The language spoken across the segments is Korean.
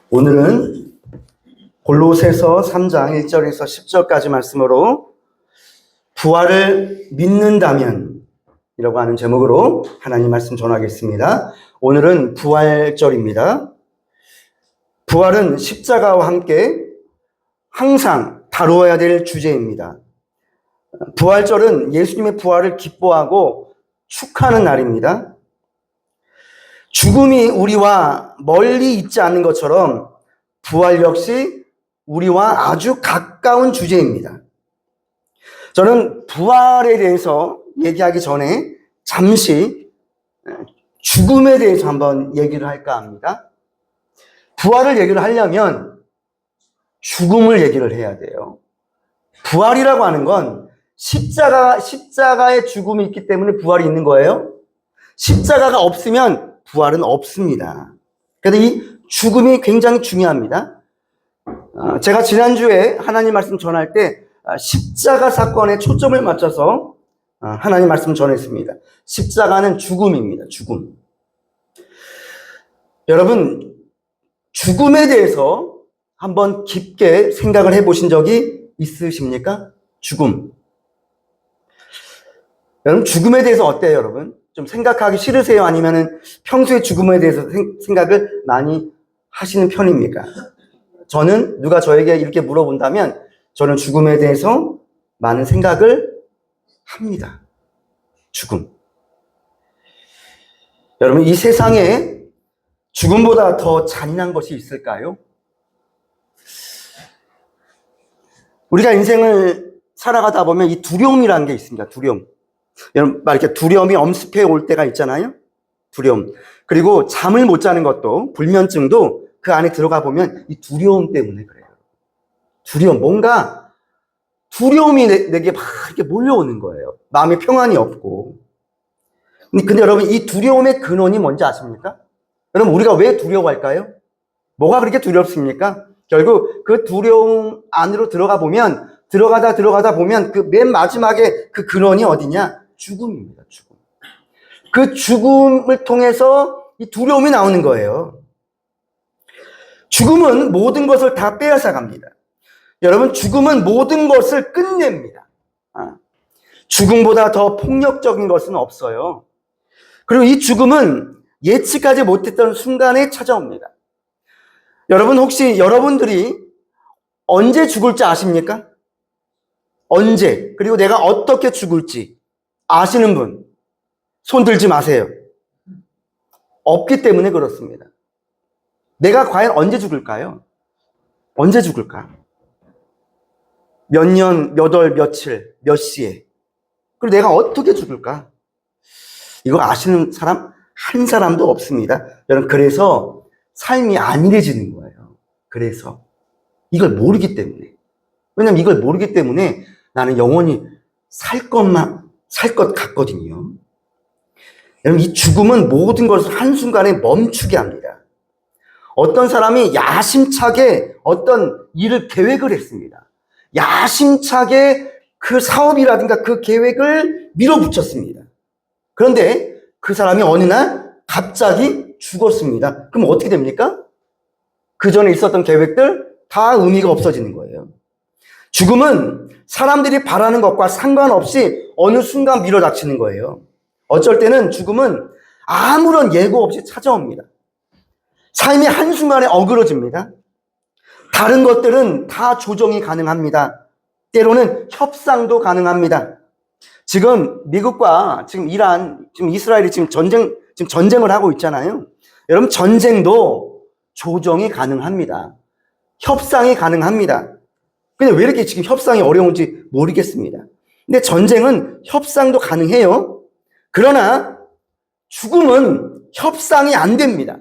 오늘은 골로새서 3장 1절에서 10절까지 말씀으로 부활을 믿는다면 이라고 하는 제목으로 하나님 말씀 전하겠습니다. 오늘은 부활절입니다. 부활은 십자가와 함께 항상 다루어야 될 주제입니다. 부활절은 예수님의 부활을 기뻐하고 축하하는 날입니다. 죽음이 우리와 멀리 있지 않는 것처럼 부활 역시 우리와 아주 가까운 주제입니다. 저는 부활에 대해서 얘기하기 전에 잠시 죽음에 대해서 한번 얘기를 할까 합니다. 부활을 얘기를 하려면 죽음을 얘기를 해야 돼요. 부활이라고 하는 건 십자가의 죽음이 있기 때문에 부활이 있는 거예요. 십자가가 없으면 부활은 없습니다. 그래서 이 죽음이 굉장히 중요합니다. 제가 지난주에 하나님 말씀 전할 때 십자가 사건에 초점을 맞춰서 하나님 말씀 전했습니다. 십자가는 죽음입니다. 죽음. 여러분, 죽음에 대해서 한번 깊게 생각을 해보신 적이 있으십니까? 죽음. 여러분, 죽음에 대해서 어때요, 여러분? 좀 생각하기 싫으세요? 아니면은 평소에 죽음에 대해서 생각을 많이 하시는 편입니까? 저는 누가 저에게 이렇게 물어본다면 저는 죽음에 대해서 많은 생각을 합니다. 죽음. 여러분, 이 세상에 죽음보다 더 잔인한 것이 있을까요? 우리가 인생을 살아가다 보면 이 두려움이라는 게 있습니다. 두려움. 여러분, 막 이렇게 두려움이 엄습해 올 때가 있잖아요. 두려움. 그리고 잠을 못 자는 것도, 불면증도 그 안에 들어가 보면 이 두려움 때문에 그래요. 두려움. 뭔가 두려움이 내게 막 이렇게 몰려오는 거예요. 마음에 평안이 없고. 근데 여러분, 이 두려움의 근원이 뭔지 아십니까? 여러분, 우리가 왜 두려워할까요? 뭐가 그렇게 두렵습니까? 결국 그 두려움 안으로 들어가다 보면 그 맨 마지막에 그 근원이 어디냐? 죽음입니다. 죽음. 그 죽음을 통해서 이 두려움이 나오는 거예요. 죽음은 모든 것을 다 빼앗아 갑니다. 여러분, 죽음은 모든 것을 끝냅니다. 죽음보다 더 폭력적인 것은 없어요. 그리고 이 죽음은 예측하지 못했던 순간에 찾아옵니다. 여러분, 혹시 여러분들이 언제 죽을지 아십니까? 언제, 그리고 내가 어떻게 죽을지 아시는 분 손 들지 마세요. 없기 때문에 그렇습니다. 내가 과연 언제 죽을까요? 언제 죽을까? 몇 년, 몇 월, 며칠, 몇 시에. 그리고 내가 어떻게 죽을까? 이거 아시는 사람 한 사람도 없습니다. 여러분, 그래서 삶이 안일해지는 거예요. 그래서 이걸 모르기 때문에. 왜냐면 이걸 모르기 때문에 나는 영원히 살 것 같거든요. 여러분, 이 죽음은 모든 것을 한순간에 멈추게 합니다. 어떤 사람이 야심차게 어떤 일을 계획을 했습니다. 야심차게 그 사업이라든가 그 계획을 밀어붙였습니다. 그런데 그 사람이 어느 날 갑자기 죽었습니다. 그럼 어떻게 됩니까? 그 전에 있었던 계획들 다 의미가 없어지는 거예요. 죽음은 사람들이 바라는 것과 상관없이 어느 순간 밀어닥치는 거예요. 어쩔 때는 죽음은 아무런 예고 없이 찾아옵니다. 삶이 한순간에 어그러집니다. 다른 것들은 다 조정이 가능합니다. 때로는 협상도 가능합니다. 지금 미국과 지금 이란, 지금 이스라엘이 지금 전쟁을 하고 있잖아요. 여러분, 전쟁도 조정이 가능합니다. 협상이 가능합니다. 근데 왜 이렇게 지금 협상이 어려운지 모르겠습니다. 근데 전쟁은 협상도 가능해요. 그러나 죽음은 협상이 안 됩니다.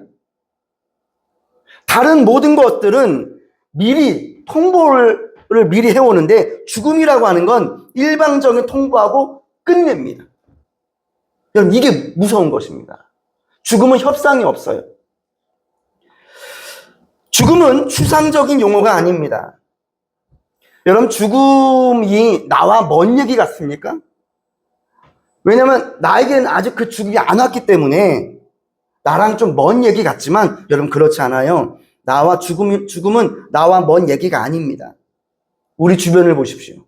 다른 모든 것들은 미리 통보를 미리 해오는데 죽음이라고 하는 건 일방적인 통보하고 끝냅니다. 여러분, 이게 무서운 것입니다. 죽음은 협상이 없어요. 죽음은 추상적인 용어가 아닙니다. 여러분, 죽음이 나와 먼 얘기 같습니까? 왜냐면 나에게는 아직 그 죽음이 안 왔기 때문에 나랑 좀 먼 얘기 같지만 여러분 그렇지 않아요. 죽음은 나와 먼 얘기가 아닙니다. 우리 주변을 보십시오.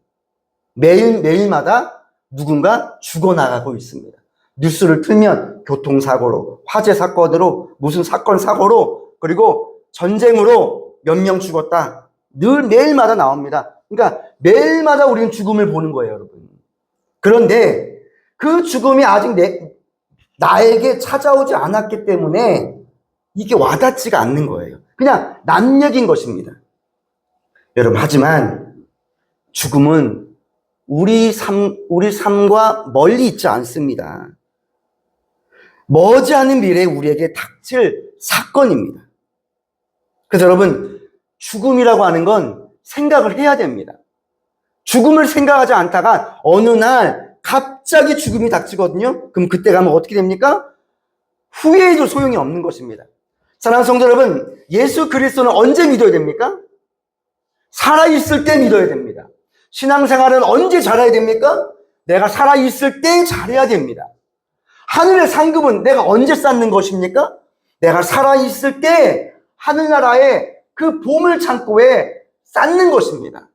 매일마다 누군가 죽어나가고 있습니다. 뉴스를 틀면 교통사고로, 화재 사건으로, 무슨 사고로, 그리고 전쟁으로 몇 명 죽었다. 늘 매일마다 나옵니다. 그러니까 매일마다 우리는 죽음을 보는 거예요, 여러분. 그런데 그 죽음이 아직 나에게 찾아오지 않았기 때문에 이게 와닿지가 않는 거예요. 그냥 남 얘기인 것입니다. 여러분, 하지만 죽음은 우리 삶과 멀리 있지 않습니다. 머지않은 미래에 우리에게 닥칠 사건입니다. 그래서 여러분, 죽음이라고 하는 건 생각을 해야 됩니다. 죽음을 생각하지 않다가 어느 날 갑자기 죽음이 닥치거든요. 그럼 그때 가면 어떻게 됩니까? 후회해도 소용이 없는 것입니다. 사랑하는 성도 여러분, 예수 그리스도는 언제 믿어야 됩니까? 살아있을 때 믿어야 됩니다. 신앙생활은 언제 잘해야 됩니까? 내가 살아있을 때 잘해야 됩니다. 하늘의 상급은 내가 언제 쌓는 것입니까? 내가 살아있을 때 하늘나라의 그 보물 창고에 쌓는 것입니다.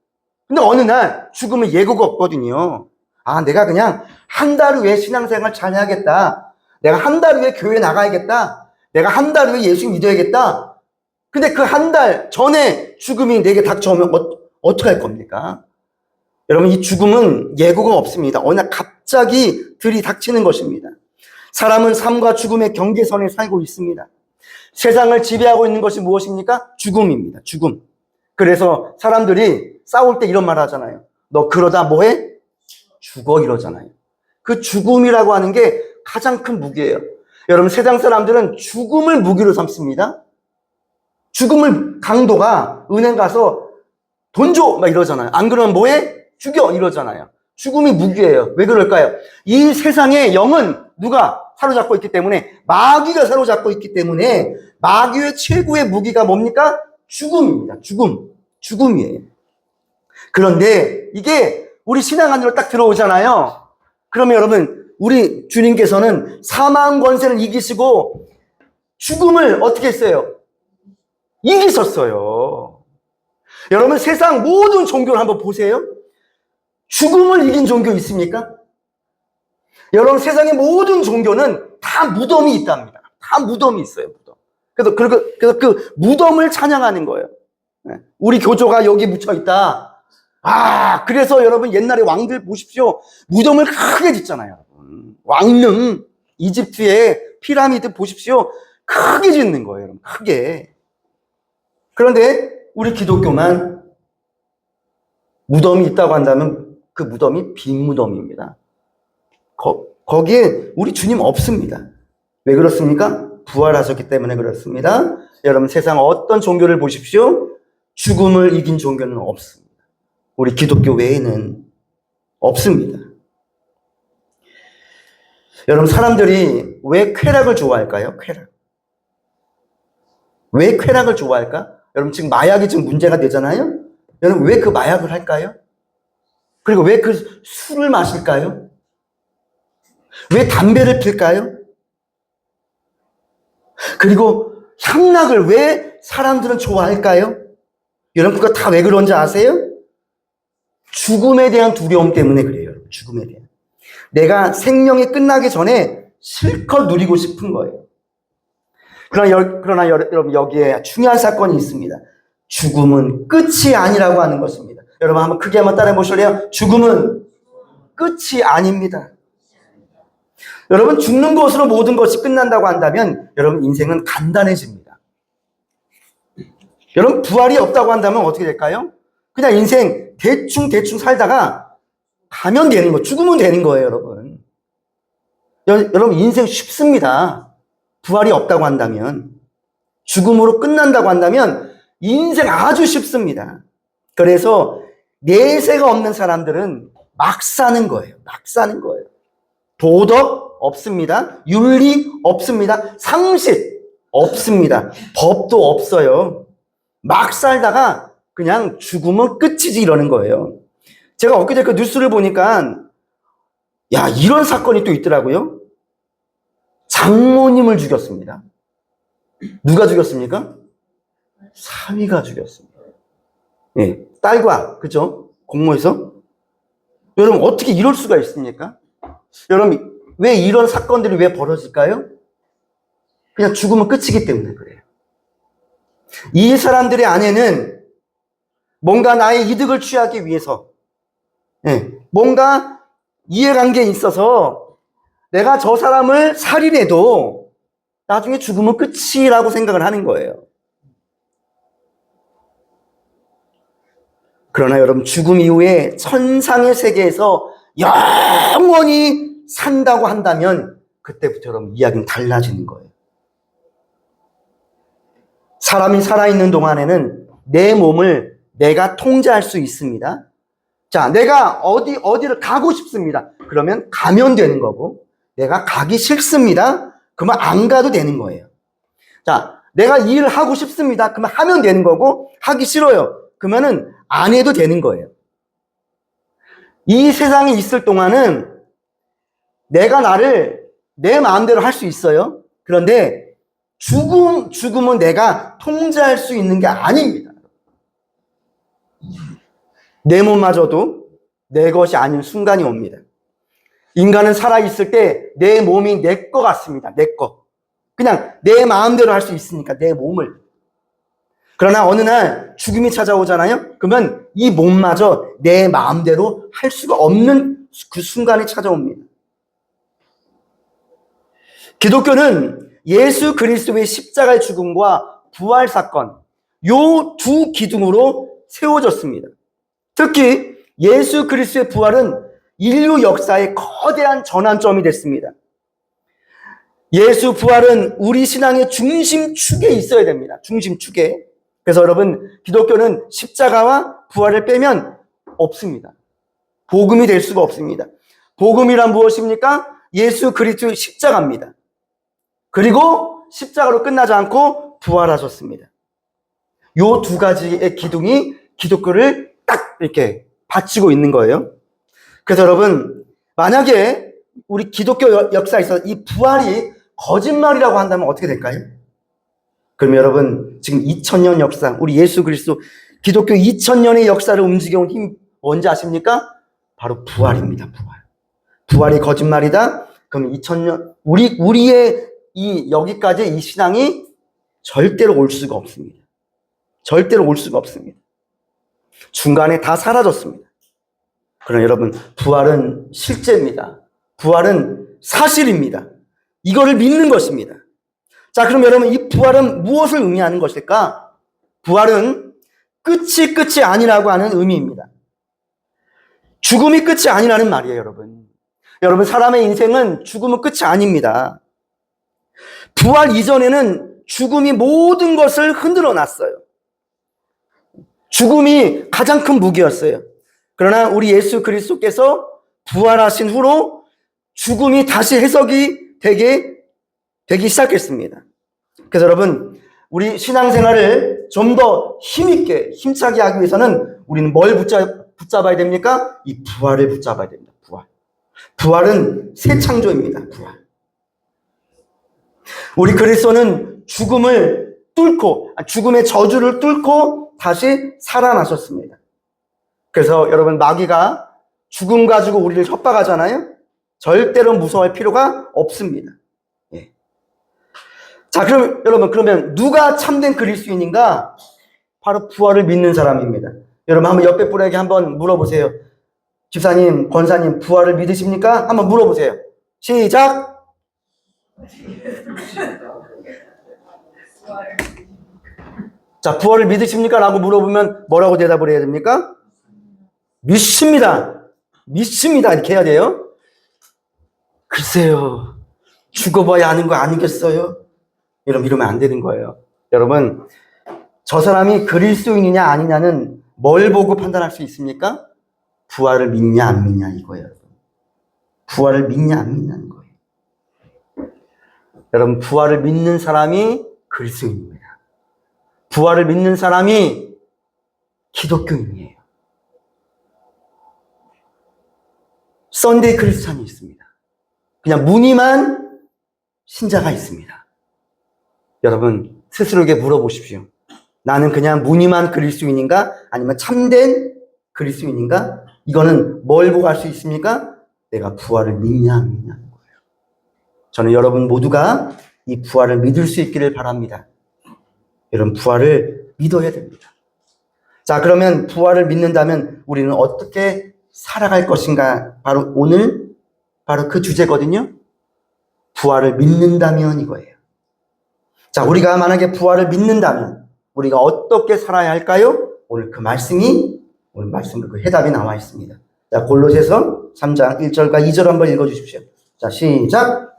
근데 어느 날 죽으면 예고가 없거든요. 아, 내가 그냥 한 달 후에 신앙생활 잘 해야겠다. 내가 한 달 후에 교회 나가야겠다. 내가 한 달 후에 예수 믿어야겠다. 근데 그 한 달 전에 죽음이 내게 닥쳐오면 어떻게 할 겁니까? 여러분, 이 죽음은 예고가 없습니다. 어느 날 갑자기 들이닥치는 것입니다. 사람은 삶과 죽음의 경계선에 살고 있습니다. 세상을 지배하고 있는 것이 무엇입니까? 죽음입니다. 죽음. 그래서 사람들이 싸울 때 이런 말 하잖아요. 너 그러다 뭐해? 죽어, 이러잖아요. 그 죽음이라고 하는 게 가장 큰 무기예요. 여러분, 세상 사람들은 죽음을 무기로 삼습니다. 죽음을 강도가 은행 가서 돈 줘! 막 이러잖아요. 안 그러면 뭐해? 죽여! 이러잖아요. 죽음이 무기예요. 왜 그럴까요? 이 세상의 영은 누가 사로잡고 있기 때문에, 마귀가 사로잡고 있기 때문에 마귀의 최고의 무기가 뭡니까? 죽음입니다. 죽음이에요. 그런데 이게 우리 신앙 안으로 딱 들어오잖아요. 그러면 여러분, 우리 주님께서는 사망 권세를 이기시고 죽음을 어떻게 했어요? 이기셨어요. 여러분, 세상 모든 종교를 한번 보세요. 죽음을 이긴 종교 있습니까? 여러분, 세상의 모든 종교는 다 무덤이 있답니다. 다 무덤이 있어요, 무덤. 그래서 그 무덤을 찬양하는 거예요. 우리 교조가 여기 묻혀 있다. 아, 그래서 여러분, 옛날에 왕들 보십시오. 무덤을 크게 짓잖아요. 왕릉, 이집트의 피라미드 보십시오. 크게 짓는 거예요, 여러분. 크게. 그런데 우리 기독교만 무덤이 있다고 한다면 그 무덤이 빈 무덤입니다. 거기에 우리 주님 없습니다. 왜 그렇습니까? 부활하셨기 때문에 그렇습니다. 여러분, 세상 어떤 종교를 보십시오. 죽음을 이긴 종교는 없습니다. 우리 기독교 외에는 없습니다. 여러분, 사람들이 왜 쾌락을 좋아할까요? 왜 쾌락을 좋아할까? 여러분, 지금 마약이 지금 문제가 되잖아요? 여러분, 왜 그 마약을 할까요? 그리고 왜 그 술을 마실까요? 왜 담배를 필까요? 그리고 향락을 왜 사람들은 좋아할까요? 여러분, 그거 다 왜 그런지 아세요? 죽음에 대한 두려움 때문에 그래요. 죽음에 대한. 내가 생명이 끝나기 전에 실컷 누리고 싶은 거예요. 그러나 여러분, 여기에 중요한 사건이 있습니다. 죽음은 끝이 아니라고 하는 것입니다. 여러분, 한번 크게 한번 따라해 보실래요? 죽음은 끝이 아닙니다. 여러분, 죽는 것으로 모든 것이 끝난다고 한다면 여러분, 인생은 간단해집니다. 여러분, 부활이 없다고 한다면 어떻게 될까요? 그냥 인생 대충 살다가 가면 되는 거, 죽으면 되는 거예요, 여러분. 여러분, 인생 쉽습니다. 부활이 없다고 한다면, 죽음으로 끝난다고 한다면 인생 아주 쉽습니다. 그래서 내세가 없는 사람들은 막 사는 거예요. 도덕 없습니다. 윤리 없습니다. 상식 없습니다. 법도 없어요. 막 살다가 그냥 죽으면 끝이지 이러는 거예요. 제가 엊그제 그 뉴스를 보니까 야, 이런 사건이 또 있더라고요. 장모님을 죽였습니다. 누가 죽였습니까? 사위가 죽였습니다. 예, 딸과, 그죠? 공모해서. 여러분, 어떻게 이럴 수가 있습니까? 여러분, 왜 이런 사건들이 왜 벌어질까요? 그냥 죽으면 끝이기 때문에 그래요. 이 사람들의 아내는 뭔가 나의 이득을 취하기 위해서, 예, 뭔가 이해관계에 있어서 내가 저 사람을 살인해도 나중에 죽으면 끝이라고 생각을 하는 거예요. 그러나 여러분, 죽음 이후에 천상의 세계에서 영원히 산다고 한다면 그때부터 여러분 이야기는 달라지는 거예요. 사람이 살아있는 동안에는 내 몸을 내가 통제할 수 있습니다. 자, 내가 어디를 가고 싶습니다. 그러면 가면 되는 거고, 내가 가기 싫습니다. 그러면 안 가도 되는 거예요. 자, 내가 이 일을 하고 싶습니다. 그러면 하면 되는 거고, 하기 싫어요. 그러면은 안 해도 되는 거예요. 이 세상에 있을 동안은 내가 나를 내 마음대로 할 수 있어요. 그런데 죽음은 내가 통제할 수 있는 게 아닙니다. 내 몸마저도 내 것이 아닌 순간이 옵니다. 인간은 살아있을 때 내 몸이 내 거 같습니다. 내 거. 그냥 내 마음대로 할 수 있으니까 내 몸을. 그러나 어느 날 죽음이 찾아오잖아요. 그러면 이 몸마저 내 마음대로 할 수가 없는 그 순간이 찾아옵니다. 기독교는 예수 그리스도의 십자가의 죽음과 부활 사건, 요 두 기둥으로 세워졌습니다. 특히 예수 그리스도의 부활은 인류 역사의 거대한 전환점이 됐습니다. 예수 부활은 우리 신앙의 중심축에 있어야 됩니다. 중심축에. 그래서 여러분, 기독교는 십자가와 부활을 빼면 없습니다. 복음이 될 수가 없습니다. 복음이란 무엇입니까? 예수 그리스도의 십자가입니다. 그리고 십자가로 끝나지 않고 부활하셨습니다. 요 두 가지의 기둥이 기독교를 딱 이렇게 받치고 있는 거예요. 그래서 여러분, 만약에 우리 기독교 역사에서 이 부활이 거짓말이라고 한다면 어떻게 될까요? 그럼 여러분, 지금 2000년 역사, 우리 예수 그리스도 기독교 2000년의 역사를 움직여온 힘 뭔지 아십니까? 바로 부활입니다. 부활. 부활이 거짓말이다? 그럼 2000년 우리의 이 여기까지 이 신앙이 절대로 올 수가 없습니다. 절대로 올 수가 없습니다. 중간에 다 사라졌습니다. 그러나 여러분, 부활은 실제입니다. 부활은 사실입니다. 이거를 믿는 것입니다. 자, 그럼 여러분, 이 부활은 무엇을 의미하는 것일까? 부활은 끝이 아니라고 하는 의미입니다. 죽음이 끝이 아니라는 말이에요, 여러분. 여러분, 사람의 인생은 죽음은 끝이 아닙니다. 부활 이전에는 죽음이 모든 것을 흔들어 놨어요. 죽음이 가장 큰 무기였어요. 그러나 우리 예수 그리스도께서 부활하신 후로 죽음이 다시 해석이 되기 시작했습니다. 그래서 여러분, 우리 신앙생활을 좀 더 힘있게, 힘차게 하기 위해서는 우리는 뭘 붙잡아야 됩니까? 이 부활을 붙잡아야 됩니다. 부활. 부활은 새 창조입니다. 부활. 우리 그리스도는 죽음을 뚫고, 죽음의 저주를 뚫고 다시 살아나셨습니다. 그래서 여러분, 마귀가 죽음 가지고 우리를 협박하잖아요. 절대로 무서워할 필요가 없습니다. 예. 자, 그럼 여러분, 그러면 누가 참된 그리스도인인가? 바로 부활을 믿는 사람입니다. 여러분, 한번 옆에 분에게 한번 물어보세요. 집사님, 권사님, 부활을 믿으십니까? 한번 물어보세요. 시작! 자, 부활을 믿으십니까? 라고 물어보면 뭐라고 대답을 해야 됩니까? 믿습니다. 믿습니다. 이렇게 해야 돼요. 글쎄요, 죽어봐야 아는 거 아니겠어요? 이러면 안 되는 거예요. 여러분, 저 사람이 그리스도인이냐 아니냐는 뭘 보고 판단할 수 있습니까? 부활을 믿냐 안 믿냐 이거예요. 부활을 믿냐 안 믿냐는 거예요. 여러분, 부활을 믿는 사람이 그리스도인입니다. 부활을 믿는 사람이 기독교인이에요. 썬데이 크리스찬이 있습니다. 그냥 무늬만 신자가 있습니다. 여러분 스스로에게 물어보십시오. 나는 그냥 무늬만 그리스도인인가? 아니면 참된 그리스도인인가? 이거는 뭘 보고 알 수 있습니까? 내가 부활을 믿냐 안 믿냐는 거예요. 저는 여러분 모두가 이 부활을 믿을 수 있기를 바랍니다. 여러분 부활을 믿어야 됩니다. 자, 그러면 부활을 믿는다면 우리는 어떻게 살아갈 것인가? 바로 오늘 바로 그 주제거든요. 부활을 믿는다면 이거예요. 자, 우리가 만약에 부활을 믿는다면 우리가 어떻게 살아야 할까요? 오늘 그 말씀이 오늘 말씀 그 해답이 나와 있습니다. 자, 골로새서 3장 1절과 2절 한번 읽어 주십시오. 자, 시작.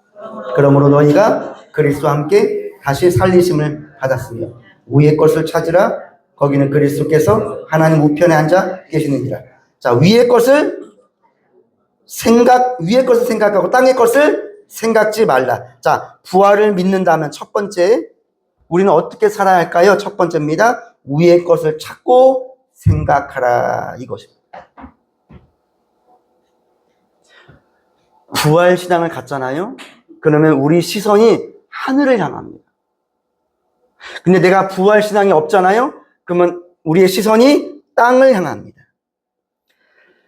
그러므로 너희가 그리스도와 함께 다시 살리심을 받았으며 위의 것을 찾으라. 거기는 그리스도께서 하나님 우편에 앉아 계시느니라. 자, 위의 것을 생각하고 땅의 것을 생각지 말라. 자, 부활을 믿는다면 첫 번째 우리는 어떻게 살아야 할까요? 첫 번째입니다. 위의 것을 찾고 생각하라, 이것입니다. 부활 신앙을 갖잖아요. 그러면 우리 시선이 하늘을 향합니다. 근데 내가 부활 신앙이 없잖아요. 그러면 우리의 시선이 땅을 향합니다.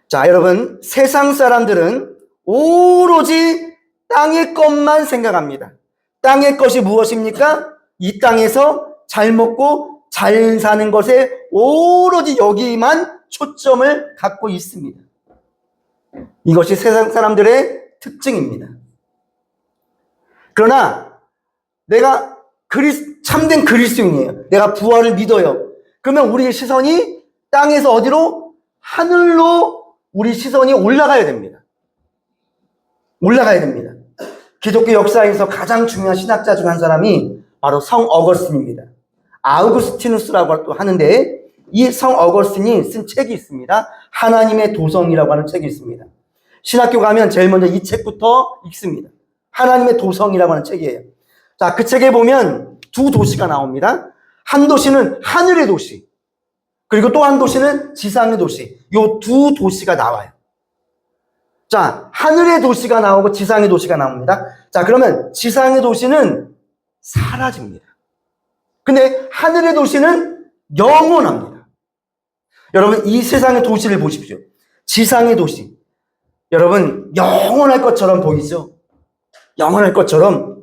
자, 여러분, 세상 사람들은 오로지 땅의 것만 생각합니다. 땅의 것이 무엇입니까? 이 땅에서 잘 먹고 잘 사는 것에 오로지 여기만 초점을 갖고 있습니다. 이것이 세상 사람들의 특징입니다. 그러나 내가 참된 그리스도인이에요. 내가 부활을 믿어요. 그러면 우리의 시선이 땅에서 어디로? 하늘로 우리 시선이 올라가야 됩니다. 올라가야 됩니다. 기독교 역사에서 가장 중요한 신학자 중 한 사람이 바로 성 어거스틴입니다. 아우구스티누스라고 하는데 이 성 어거스틴이 쓴 책이 있습니다. 하나님의 도성이라고 하는 책이 있습니다. 신학교 가면 제일 먼저 이 책부터 읽습니다. 하나님의 도성이라고 하는 책이에요. 자, 그 책에 보면 두 도시가 나옵니다. 한 도시는 하늘의 도시, 그리고 또 한 도시는 지상의 도시. 요 두 도시가 나와요. 자, 하늘의 도시가 나오고 지상의 도시가 나옵니다. 자, 그러면 지상의 도시는 사라집니다. 근데 하늘의 도시는 영원합니다. 여러분, 이 세상의 도시를 보십시오. 지상의 도시. 여러분, 영원할 것처럼 보이죠? 영원할 것처럼.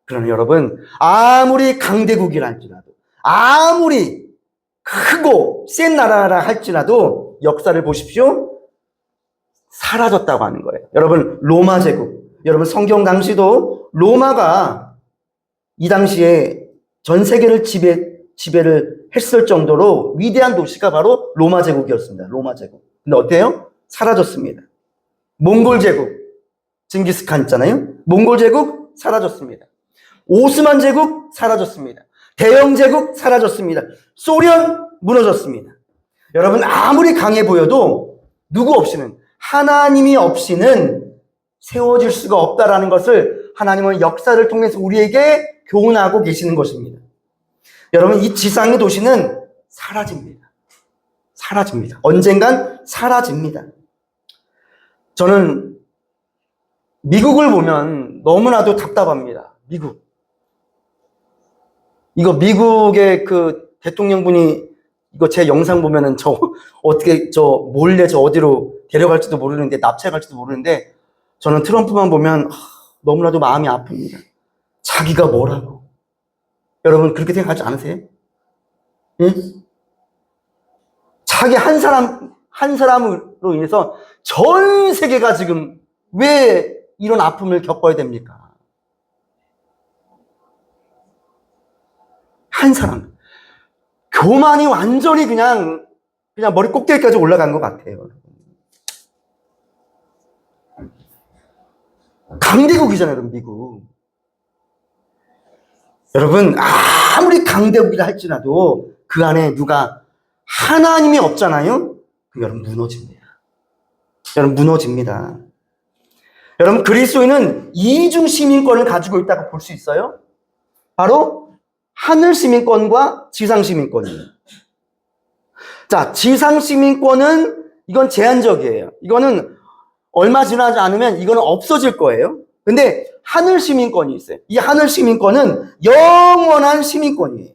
그러나 여러분, 아무리 강대국이라 할지라도, 아무리 크고 센 나라라 할지라도 역사를 보십시오. 사라졌다고 하는 거예요. 여러분, 로마 제국. 여러분, 성경 당시도 로마가 이 당시에 전 세계를 지배를 했을 정도로 위대한 도시가 바로 로마 제국이었습니다. 로마 제국. 근데 어때요? 사라졌습니다. 몽골 제국. 징기스칸 있잖아요. 몽골 제국 사라졌습니다. 오스만 제국 사라졌습니다. 대영 제국 사라졌습니다. 소련 무너졌습니다. 여러분, 아무리 강해 보여도 누구 없이는, 하나님이 없이는 세워질 수가 없다라는 것을 하나님은 역사를 통해서 우리에게 교훈하고 계시는 것입니다. 여러분, 이 지상의 도시는 사라집니다. 사라집니다. 언젠간 사라집니다. 저는 미국을 보면 너무나도 답답합니다. 미국. 이거 미국의 그 대통령분이 이거 제 영상 보면은 어떻게 몰래 어디로 데려갈지도 모르는데, 납치할지도 모르는데, 저는 트럼프만 보면 너무나도 마음이 아픕니다. 자기가 뭐라고. 여러분, 그렇게 생각하지 않으세요? 응? 자기 한 사람으로 인해서 전 세계가 지금 왜 이런 아픔을 겪어야 됩니까? 한 사람. 교만이 완전히 그냥 머리 꼭대기까지 올라간 것 같아요. 강대국이잖아요, 여러분, 미국. 여러분, 아무리 강대국이라 할지라도 그 안에 누가 하나님이 없잖아요? 그럼 여러분 무너집니다. 여러분 무너집니다. 여러분, 그리스도인은 이중 시민권을 가지고 있다고 볼 수 있어요. 바로 하늘 시민권과 지상 시민권이에요. 자, 지상 시민권은 이건 제한적이에요. 이거는 얼마 지나지 않으면 이거는 없어질 거예요. 근데 하늘 시민권이 있어요. 이 하늘 시민권은 영원한 시민권이에요.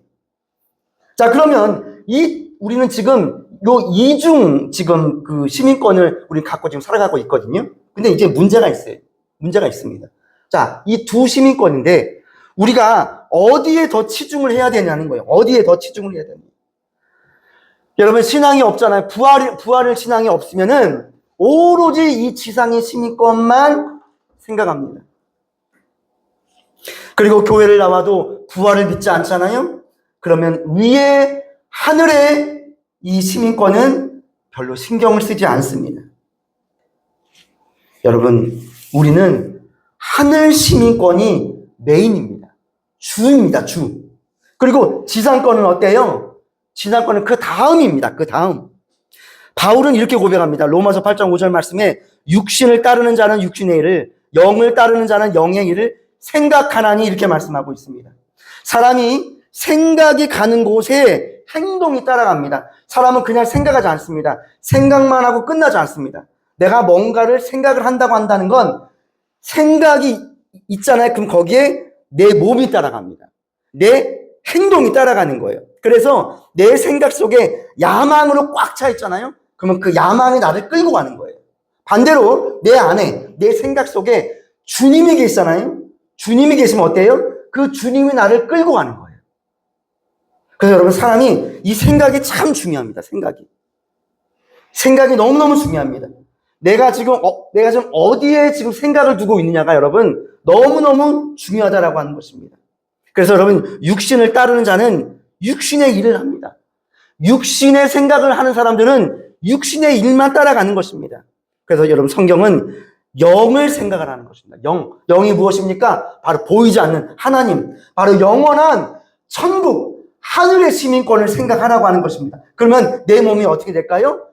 자, 그러면 우리는 지금 요 이중 지금 그 시민권을 우리 갖고 지금 살아가고 있거든요. 근데 이제 문제가 있어요. 문제가 있습니다. 자, 이 두 시민권인데 우리가 어디에 더 치중을 해야 되냐는 거예요. 어디에 더 치중을 해야 되냐. 여러분, 신앙이 없잖아요. 부활의 신앙이 없으면은 오로지 이 지상의 시민권만 생각합니다. 그리고 교회를 나와도 부활을 믿지 않잖아요. 그러면 위에 하늘의 이 시민권은 별로 신경을 쓰지 않습니다. 여러분, 우리는 하늘 시민권이 메인입니다. 주입니다, 주. 그리고 지상권은 어때요? 지상권은 그 다음입니다. 그 다음. 바울은 이렇게 고백합니다. 로마서 8장 5절 말씀에 육신을 따르는 자는 육신의 일을, 영을 따르는 자는 영의 일을 생각하나니 이렇게 말씀하고 있습니다. 사람이 생각이 가는 곳에 행동이 따라갑니다. 사람은 그냥 생각하지 않습니다. 생각만 하고 끝나지 않습니다. 내가 뭔가를 생각을 한다고 한다는 건 생각이 있잖아요. 그럼 거기에 내 몸이 따라갑니다. 내 행동이 따라가는 거예요. 그래서 내 생각 속에 야망으로 꽉 차 있잖아요. 그러면 그 야망이 나를 끌고 가는 거예요. 반대로 내 안에, 내 생각 속에 주님이 계시잖아요. 주님이 계시면 어때요? 그 주님이 나를 끌고 가는 거예요. 그래서 여러분, 사람이 이 생각이 참 중요합니다. 생각이 너무너무 중요합니다. 내가 지금 어디에 지금 생각을 두고 있느냐가 여러분 너무너무 중요하다라고 하는 것입니다. 그래서 여러분, 육신을 따르는 자는 육신의 일을 합니다. 육신의 생각을 하는 사람들은 육신의 일만 따라가는 것입니다. 그래서 여러분, 성경은 영을 생각을 하는 것입니다. 영이 무엇입니까? 바로 보이지 않는 하나님, 바로 영원한 천국, 하늘의 시민권을 생각하라고 하는 것입니다. 그러면 내 몸이 어떻게 될까요?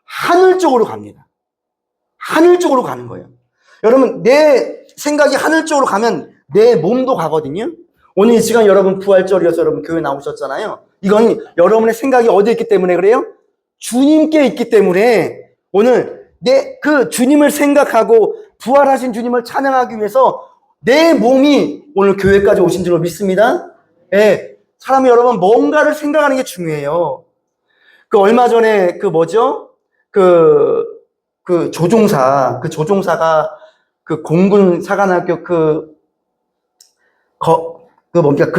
하늘 쪽으로 갑니다. 하늘 쪽으로 가는 거예요. 여러분, 내 생각이 하늘 쪽으로 가면 내 몸도 가거든요. 오늘 이 시간 여러분 부활절이어서 여러분 교회 나오셨잖아요. 이건 여러분의 생각이 어디에 있기 때문에 그래요? 주님께 있기 때문에 오늘 그 주님을 생각하고 부활하신 주님을 찬양하기 위해서 내 몸이 오늘 교회까지 오신 줄로 믿습니다. 예. 사람이 여러분 뭔가를 생각하는 게 중요해요. 얼마 전에 조종사가 공군 사관학교 그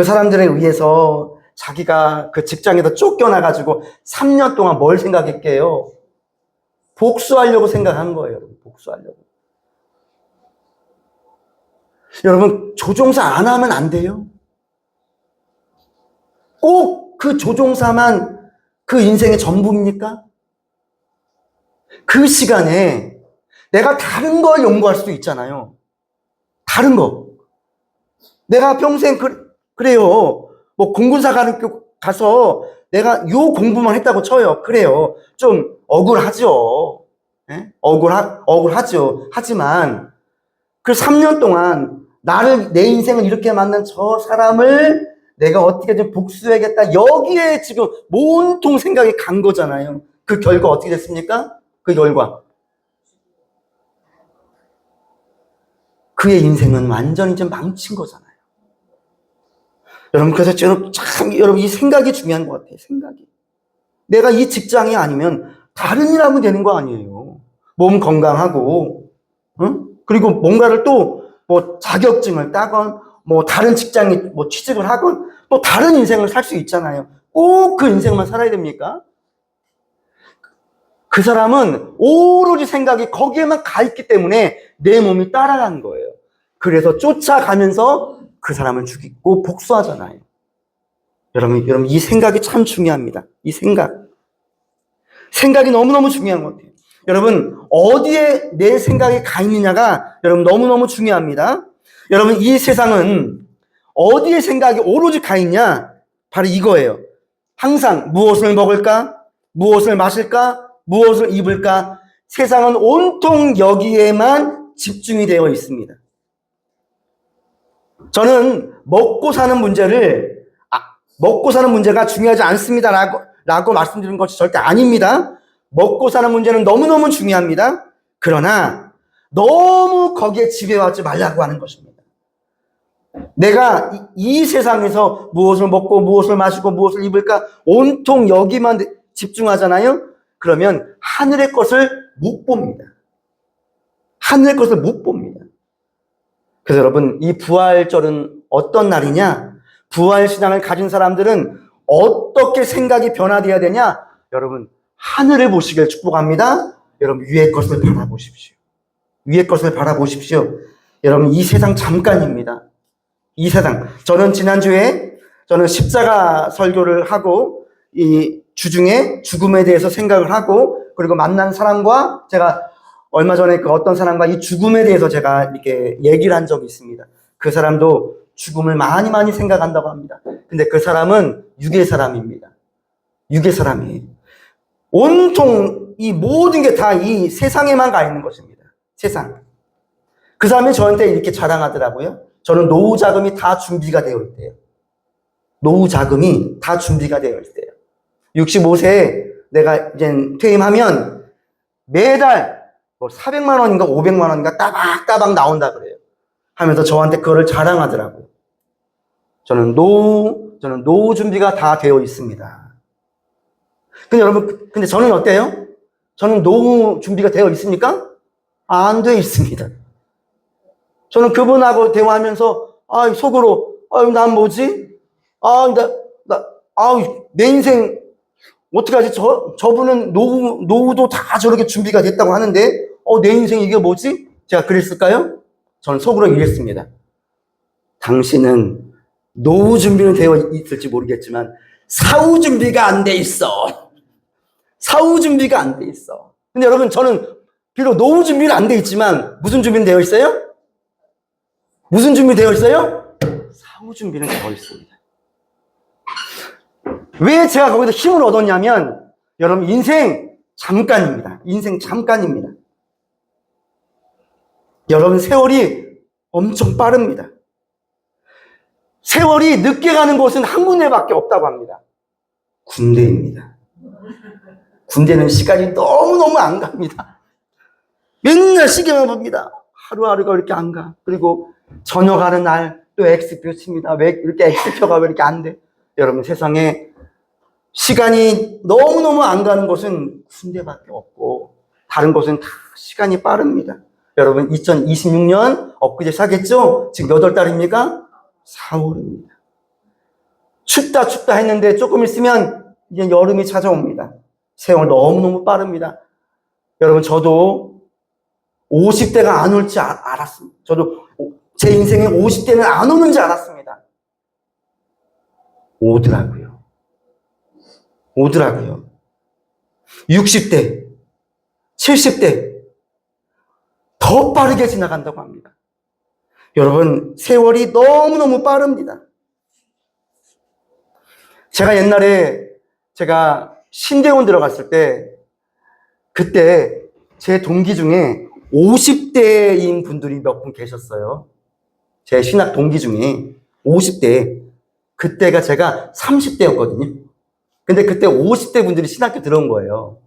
사람들에 의해서 자기가 그 직장에서 쫓겨나가지고 3년 동안 뭘 생각했게요? 복수하려고 생각한 거예요. 복수하려고. 여러분, 조종사 안 하면 안 돼요. 꼭 그 조종사만 그 인생의 전부입니까? 그 시간에 내가 다른 걸 연구할 수도 있잖아요. 다른 거. 내가 평생 그래요. 공군사관학교 가서 내가 요 공부만 했다고 쳐요. 그래요. 좀 억울하죠. 예? 억울하죠. 하지만 그 3년 동안 내 인생을 이렇게 만난 저 사람을 내가 어떻게든 복수해야겠다. 여기에 지금 온통 생각이 간 거잖아요. 그 결과 어떻게 됐습니까? 그 결과. 그의 인생은 완전히 좀 망친 거잖아요. 여러분, 그래서 여러분, 이 생각이 중요한 것 같아요. 생각이. 내가 이 직장이 아니면 다른 일 하면 되는 거 아니에요. 몸 건강하고, 응? 그리고 뭔가를 또, 자격증을 따건, 다른 직장에 취직을 하건, 또 다른 인생을 살 수 있잖아요. 꼭 그 인생만 살아야 됩니까? 그 사람은 오로지 생각이 거기에만 가 있기 때문에 내 몸이 따라간 거예요. 그래서 쫓아가면서 그 사람을 죽이고 복수하잖아요. 여러분, 이 생각이 참 중요합니다. 이 생각이 너무너무 중요한 것 같아요. 여러분, 어디에 내 생각이 가 있느냐가 여러분 너무너무 중요합니다. 여러분, 이 세상은 어디에 생각이 오로지 가 있냐? 바로 이거예요. 항상 무엇을 먹을까? 무엇을 마실까? 무엇을 입을까? 세상은 온통 여기에만 집중이 되어 있습니다. 저는 먹고 사는 문제가 중요하지 않습니다. 라고 말씀드리는 것이 절대 아닙니다. 먹고 사는 문제는 너무너무 중요합니다. 그러나 너무 거기에 지배받지 말라고 하는 것입니다. 내가 이 세상에서 무엇을 먹고 무엇을 마시고 무엇을 입을까 온통 여기만 집중하잖아요. 그러면 하늘의 것을 못 봅니다. 하늘의 것을 못 봅니다. 그래서 여러분, 이 부활절은 어떤 날이냐? 부활신앙을 가진 사람들은 어떻게 생각이 변화되어야 되냐? 여러분, 하늘을 보시길 축복합니다. 여러분, 위의 것을 바라보십시오. 위의 것을 바라보십시오. 여러분, 이 세상 잠깐입니다. 이 세상. 저는 지난주에 십자가 설교를 하고 이 주중에 죽음에 대해서 생각을 하고 그리고 만난 사람과 제가 얼마 전에 그 어떤 사람과 이 죽음에 대해서 제가 이렇게 얘기를 한 적이 있습니다. 그 사람도 죽음을 많이 생각한다고 합니다. 근데 그 사람은 육의 사람입니다. 육의 사람이에요. 온통 이 모든 게 다 이 세상에만 가 있는 것입니다. 세상. 그 사람이 저한테 이렇게 자랑하더라고요. 저는 노후 자금이 다 준비가 되어 있대요. 노후 자금이 다 준비가 되어 있대요. 65세에 내가 이제 퇴임하면 매달 뭐 400만 원인가 500만 원인가 따박따박 나온다 그래요. 하면서 저한테 그거를 자랑하더라고요. 저는 노후 준비가 다 되어 있습니다. 근데 여러분, 근데 저는 어때요? 저는 노후 준비가 되어 있습니까? 안 되어 있습니다. 저는 그분하고 대화하면서, 속으로, 난 뭐지? 내 인생, 어떡하지? 저분은 노후도 다 저렇게 준비가 됐다고 하는데, 내 인생 이게 뭐지? 제가 그랬을까요? 저는 속으로 이랬습니다. 당신은 노후 준비는 되어 있을지 모르겠지만, 사후 준비가 안 돼 있어. 사후 준비가 안 돼 있어. 근데 여러분, 저는 비록 노후 준비는 안 돼 있지만, 무슨 준비는 되어 있어요? 무슨 준비 되어 있어요? 사후 준비는 되어 있습니다. 왜 제가 거기서 힘을 얻었냐면, 여러분, 인생 잠깐입니다. 인생 잠깐입니다. 여러분, 세월이 엄청 빠릅니다. 세월이 늦게 가는 곳은 한 군데밖에 없다고 합니다. 군대입니다. 군대는 시간이 너무너무 안 갑니다. 맨날 시계만 봅니다. 하루하루가 왜 이렇게 안 가. 그리고 저녁하는 날 또 X표 칩니다. 왜 이렇게 X표가 왜 이렇게 안 돼? 여러분, 세상에 시간이 너무너무 안 가는 곳은 군대밖에 없고 다른 곳은 다 시간이 빠릅니다. 여러분, 2026년 엊그제 시작했죠? 지금 몇 월 달입니까? 4월입니다. 춥다 했는데 조금 있으면 이제 여름이 찾아옵니다. 세월 너무너무 빠릅니다. 여러분, 저도 50대가 안 올지 알았습니다. 저도 제 인생에 50대는 안 오는지 알았습니다. 오더라고요. 60대, 70대 더 빠르게 지나간다고 합니다. 여러분, 세월이 너무너무 빠릅니다. 제가 옛날에 신대원 들어갔을 때 그때 제 동기 중에 50대인 분들이 몇 분 계셨어요. 제 신학 동기 중에 50대. 그때가 제가 30대였거든요. 근데 그때 50대 분들이 신학교 들어온 거예요.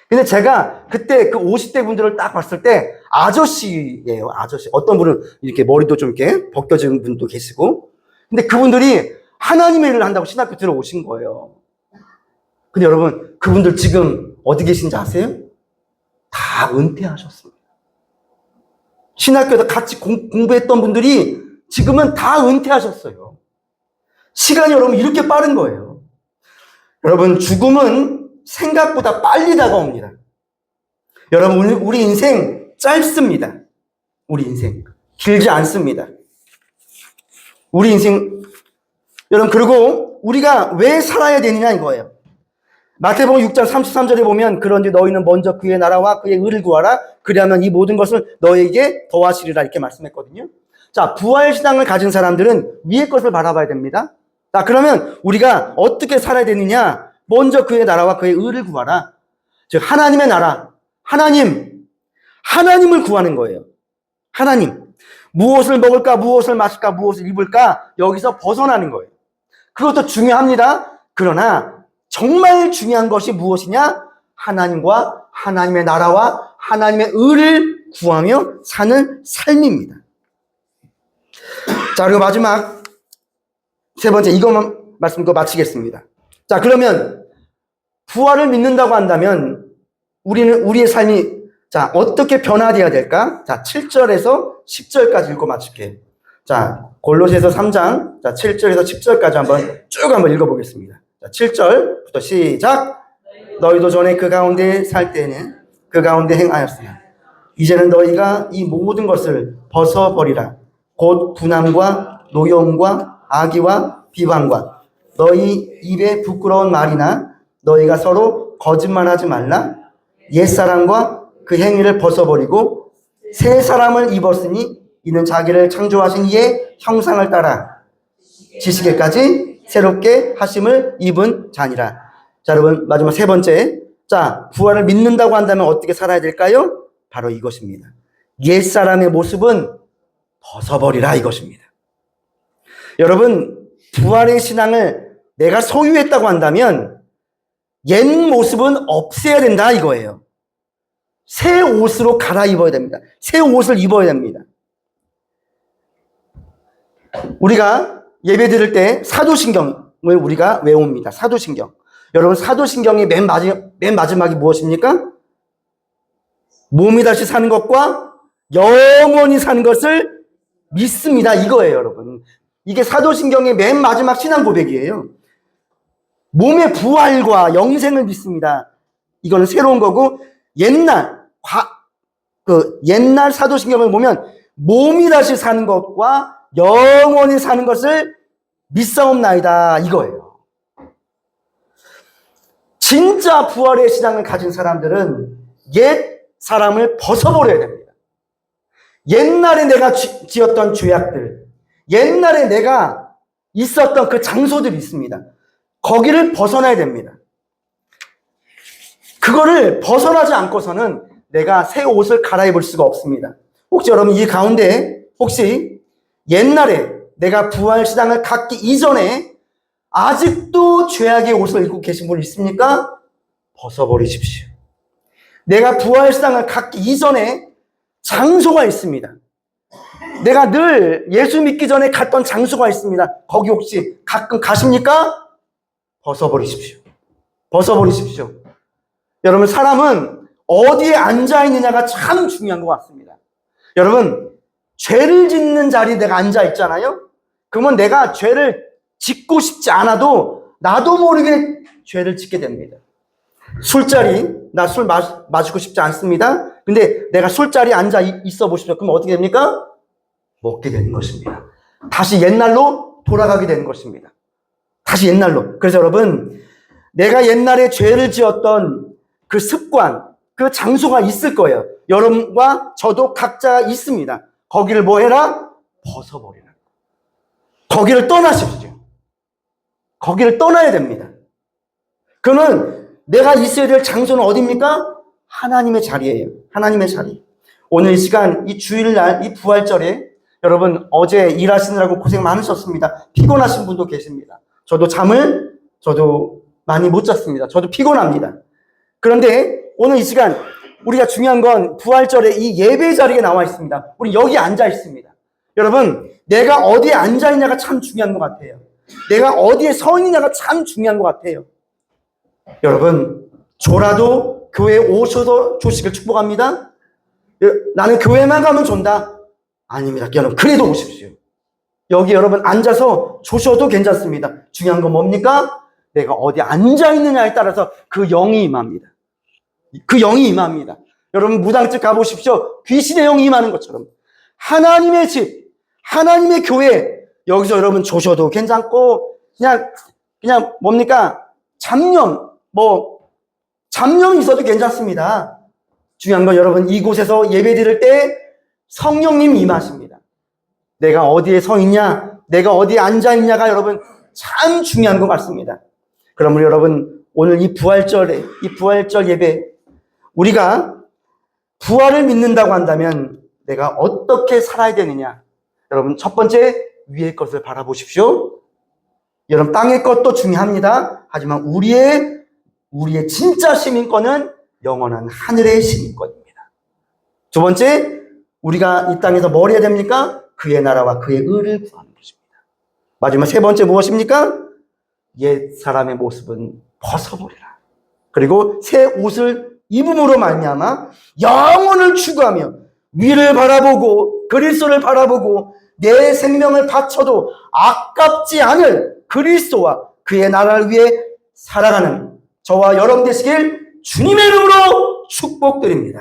근데 제가 그때 그 50대 분들을 딱 봤을 때 아저씨예요, 아저씨. 어떤 분은 이렇게 머리도 좀 이렇게 벗겨진 분도 계시고. 근데 그분들이 하나님의 일을 한다고 신학교 들어오신 거예요. 근데 여러분, 그분들 지금 어디 계신지 아세요? 다 은퇴하셨습니다. 신학교에서 같이 공부했던 분들이 지금은 다 은퇴하셨어요. 시간이 여러분 이렇게 빠른 거예요. 여러분, 죽음은 생각보다 빨리 다가옵니다. 여러분, 우리 인생 짧습니다. 우리 인생 길지 않습니다. 우리 인생, 여러분, 그리고 우리가 왜 살아야 되느냐 이거예요. 마태복음 6장 33절에 보면, 그런지 너희는 먼저 그의 나라와 그의 의를 구하라. 그리하면 이 모든 것을 너희에게 더하시리라, 이렇게 말씀했거든요. 자, 부활신앙을 가진 사람들은 위의 것을 바라봐야 됩니다. 자, 그러면 우리가 어떻게 살아야 되느냐? 먼저 그의 나라와 그의 의를 구하라. 즉, 하나님의 나라, 하나님을 구하는 거예요. 하나님. 무엇을 먹을까, 무엇을 마실까, 무엇을 입을까, 여기서 벗어나는 거예요. 그것도 중요합니다. 그러나 정말 중요한 것이 무엇이냐? 하나님과 하나님의 나라와 하나님의 의를 구하며 사는 삶입니다. 자, 그리고 마지막 세 번째 이것만 말씀 듣고 마치겠습니다. 자, 그러면 부활을 믿는다고 한다면 우리의 삶이 자, 어떻게 변화되어야 될까? 자, 7절에서 10절까지 읽고 마칠게요. 자, 골로새서 3장, 자, 7절에서 10절까지 한번 읽어보겠습니다. 자, 7절부터 시작. 너희도 전에 그 가운데 살 때는 그 가운데 행하였으나 이제는 너희가 이 모든 것을 벗어버리라. 곧 분함과 노여움과 악의와 비방과 너희 입에 부끄러운 말이나 너희가 서로 거짓말하지 말라. 옛사람과 그 행위를 벗어버리고 새 사람을 입었으니 이는 자기를 창조하신 이의 형상을 따라 지식에까지 새롭게 하심을 입은 자니라. 자, 여러분 마지막 세 번째. 자, 부활을 믿는다고 한다면 어떻게 살아야 될까요? 바로 이것입니다. 옛사람의 모습은 벗어버리라 이것입니다. 여러분, 부활의 신앙을 내가 소유했다고 한다면 옛 모습은 없애야 된다 이거예요. 새 옷으로 갈아입어야 됩니다. 새 옷을 입어야 됩니다. 우리가 예배 드릴 때 사도신경을 우리가 외웁니다. 사도신경. 여러분, 사도신경의 맨 마지막이 무엇입니까? 몸이 다시 사는 것과 영원히 사는 것을 믿습니다. 이거예요, 여러분. 이게 사도신경의 맨 마지막 신앙 고백이에요. 몸의 부활과 영생을 믿습니다. 이거는 새로운 거고, 옛날 사도신경을 보면 몸이 다시 사는 것과 영원히 사는 것을 믿사옵나이다. 이거예요. 진짜 부활의 신앙을 가진 사람들은 옛 사람을 벗어버려야 됩니다. 옛날에 내가 지었던 죄악들, 옛날에 내가 있었던 그 장소들이 있습니다. 거기를 벗어나야 됩니다. 그거를 벗어나지 않고서는 내가 새 옷을 갈아입을 수가 없습니다. 혹시 여러분 이 가운데 혹시 옛날에 내가 부활 신앙을 갖기 이전에 아직도 죄악의 옷을 입고 계신 분 있습니까? 벗어버리십시오. 내가 부활 신앙을 갖기 이전에 장소가 있습니다. 내가 늘 예수 믿기 전에 갔던 장소가 있습니다. 거기 혹시 가끔 가십니까? 벗어버리십시오. 벗어버리십시오. 여러분, 사람은 어디에 앉아있느냐가 참 중요한 것 같습니다. 여러분, 죄를 짓는 자리에 내가 앉아있잖아요? 그러면 내가 죄를 짓고 싶지 않아도 나도 모르게 죄를 짓게 됩니다. 술자리, 나 술 마시고 싶지 않습니다. 근데 내가 술자리에 앉아 있어 보십시오. 그럼 어떻게 됩니까? 먹게 되는 것입니다. 다시 옛날로 돌아가게 되는 것입니다. 다시 옛날로. 그래서 여러분, 내가 옛날에 죄를 지었던 그 습관, 그 장소가 있을 거예요. 여러분과 저도 각자 있습니다. 거기를 뭐 해라? 벗어버리라. 거기를 떠나십시오. 거기를 떠나야 됩니다. 그러면 내가 있어야 될 장소는 어디입니까? 하나님의 자리예요. 하나님의 자리. 오늘 이 시간, 이 주일날, 이 부활절에 여러분 어제 일하시느라고 고생 많으셨습니다. 피곤하신 분도 계십니다. 저도 많이 못 잤습니다. 저도 피곤합니다. 그런데 오늘 이 시간 우리가 중요한 건 부활절에 이 예배 자리에 나와 있습니다. 우리 여기 앉아 있습니다. 여러분, 내가 어디에 앉아 있냐가 참 중요한 것 같아요. 내가 어디에 서 있느냐가 참 중요한 것 같아요. 여러분, 조라도 교회에 오셔서 조식을 축복합니다. 나는 교회만 가면 존다. 아닙니다. 여러분, 그래도 오십시오. 여기 여러분 앉아서 조셔도 괜찮습니다. 중요한 건 뭡니까? 내가 어디 앉아 있느냐에 따라서 그 영이 임합니다. 그 영이 임합니다. 여러분 무당집 가보십시오. 귀신의 영이 임하는 것처럼 하나님의 집, 하나님의 교회, 여기서 여러분 조셔도 괜찮고 그냥 뭡니까? 잡념이 있어도 괜찮습니다. 중요한 건 여러분 이곳에서 예배 드릴 때 성령님이 임하십니다. 내가 어디에 서 있냐, 내가 어디에 앉아 있냐가 여러분 참 중요한 것 같습니다. 그러면 여러분 오늘 이 부활절 예배, 우리가 부활을 믿는다고 한다면 내가 어떻게 살아야 되느냐? 여러분 첫 번째 위의 것을 바라보십시오. 여러분 땅의 것도 중요합니다. 하지만 우리의 진짜 시민권은 영원한 하늘의 시민권입니다. 두 번째, 우리가 이 땅에서 뭘 해야 됩니까? 그의 나라와 그의 의를 구하는 것입니다. 마지막 세 번째 무엇입니까? 옛 사람의 모습은 벗어버리라. 그리고 새 옷을 입음으로 말미암아 영혼을 추구하며 위를 바라보고 그리스도를 바라보고 내 생명을 바쳐도 아깝지 않을 그리스도와 그의 나라를 위해 살아가는 저와 여러분 되시길 주님의 이름으로 축복드립니다.